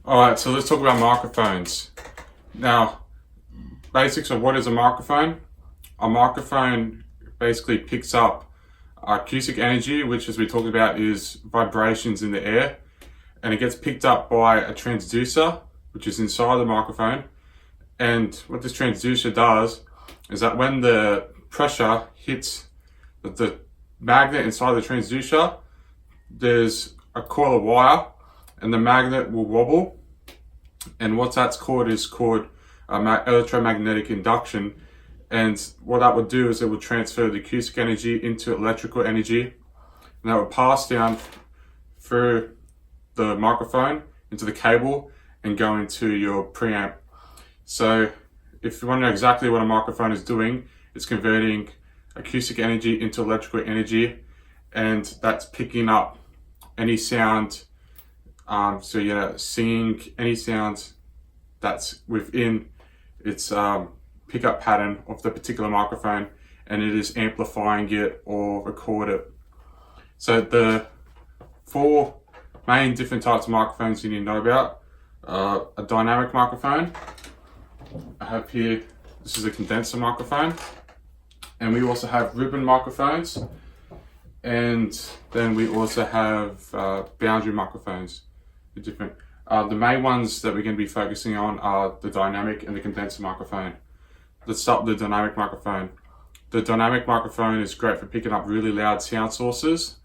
Alright, so let's talk about microphones. Now, basics of what is a microphone. A microphone basically picks up acoustic energy, which as we talked about is vibrations in the air, and it gets picked up by a transducer, which is inside the microphone. And what this transducer does is that when the pressure hits the magnet inside the transducer, there's a coil of wire and the magnet will wobble, and what that's called is called electromagnetic induction. And what that would do is it would transfer the acoustic energy into electrical energy, and that would pass down through the microphone into the cable and go into your preamp. So if you want to know exactly what a microphone is doing, it's converting acoustic energy into electrical energy, and that's picking up any sound. So singing, any sound that's within its pickup pattern of the particular microphone, and it is amplifying it or record it. So the four main different types of microphones you need to know about: a dynamic microphone. I have here, this is a condenser microphone, and we also have ribbon microphones, and then we also have boundary microphones. They're different. The main ones that we're going to be focusing on are the dynamic and the condenser microphone. Let's start with the dynamic microphone. The dynamic microphone is great for picking up really loud sound sources,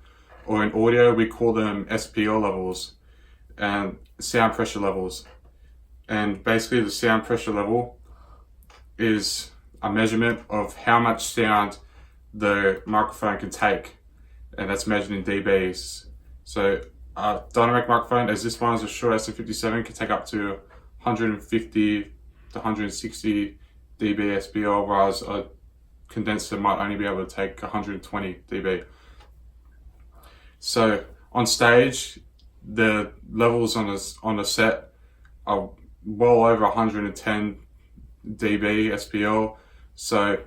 or in audio we call them SPL levels, and sound pressure levels. And basically the sound pressure level is a measurement of how much sound the microphone can take, and that's measured in dBs. So a dynamic microphone, as this one is a Shure SM57, can take up to 150 to 160 dB SPL, whereas a condenser might only be able to take 120 dB. So on stage, the levels on a set are well over 110 dB SPL. So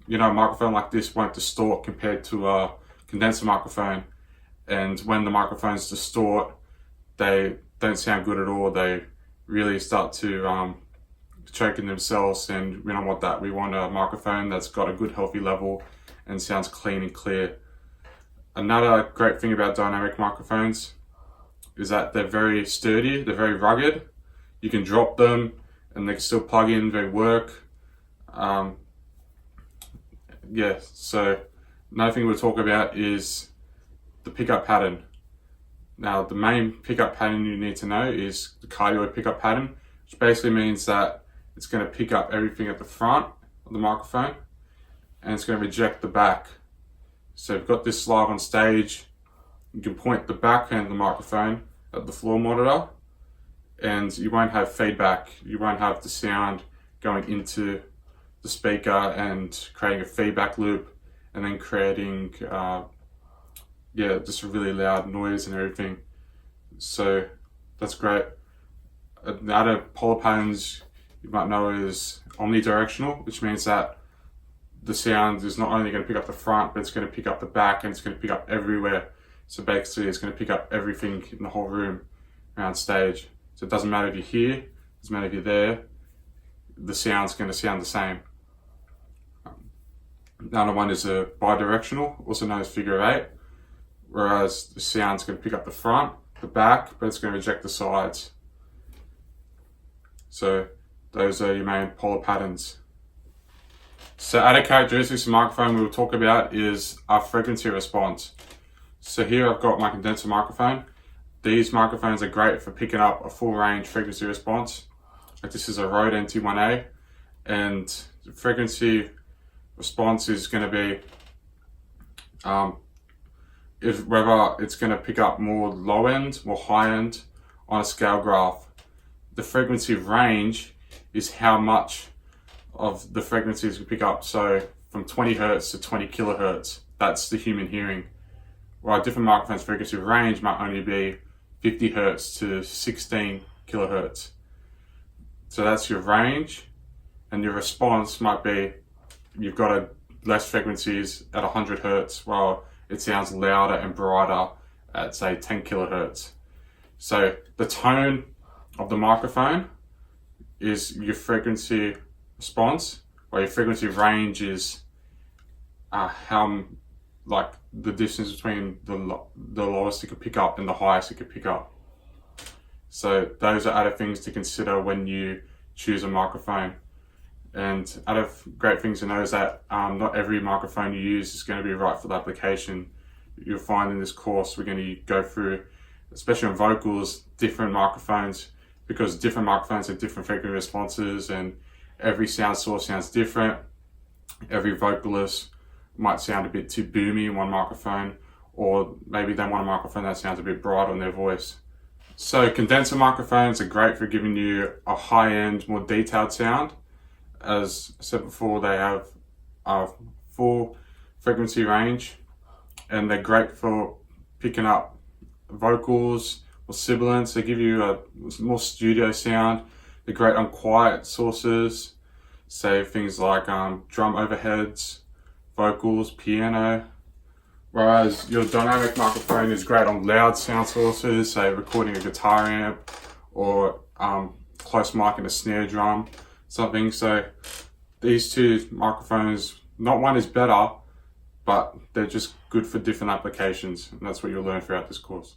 a microphone like this won't distort compared to a condenser microphone. And when the microphones distort, they don't sound good at all. They really start to choke in themselves, and we don't want that. We want a microphone that's got a good healthy level and sounds clean and clear. Another great thing about dynamic microphones is that they're very sturdy, they're very rugged. You can drop them and they can still plug in, they work. So another thing we'll talk about is the pickup pattern. Now, the main pickup pattern you need to know is the cardioid pickup pattern, which basically means that it's going to pick up everything at the front of the microphone and it's going to reject the back. So we've got this live on stage. You can point the back end of the microphone at the floor monitor, and you won't have feedback. You won't have the sound going into the speaker and creating a feedback loop and then creating just a really loud noise and everything. So that's great. The other polar patterns you might know is omnidirectional, which means that the sound is not only going to pick up the front, but it's going to pick up the back, and it's going to pick up everywhere. So basically it's going to pick up everything in the whole room around stage. So it doesn't matter if you're here, it doesn't matter if you're there, the sound's going to sound the same. The other one is a bidirectional, also known as figure 8, whereas the sound's going to pick up the front, the back, but it's going to reject the sides. So those are your main polar patterns. So other characteristics of microphone we will talk about is our frequency response. So here I've got my condenser microphone. These microphones are great for picking up a full range frequency response. Like this is a Rode NT1A, and the frequency response is going to be whether it's going to pick up more low end or high end on a scale graph. The frequency range is how much of the frequencies we pick up. So from 20 hertz to 20 kilohertz, that's the human hearing. While different microphones' frequency range might only be 50 hertz to 16 kilohertz. So that's your range, and your response might be you've got less frequencies at 100 hertz while it sounds louder and brighter at say 10 kilohertz. So the tone of the microphone is your frequency response, or your frequency range is how, like, the distance between the lowest it could pick up and the highest it could pick up. So those are other things to consider when you choose a microphone. And other great things to know is that not every microphone you use is going to be right for the application. You'll find in this course we're going to go through, especially on vocals, different microphones, because different microphones have different frequency responses and every sound source sounds different. Every vocalist might sound a bit too boomy in one microphone, or maybe they want a microphone that sounds a bit bright on their voice. So condenser microphones are great for giving you a high-end, more detailed sound. As I said before, they have a full frequency range, and they're great for picking up vocals or sibilants. They give you a more studio sound. They're great on quiet sources, say things like drum overheads, vocals, piano. Whereas your dynamic microphone is great on loud sound sources, say recording a guitar amp or close mic and a snare drum, something. So these two microphones, not one is better, but they're just good for different applications, and that's what you'll learn throughout this course.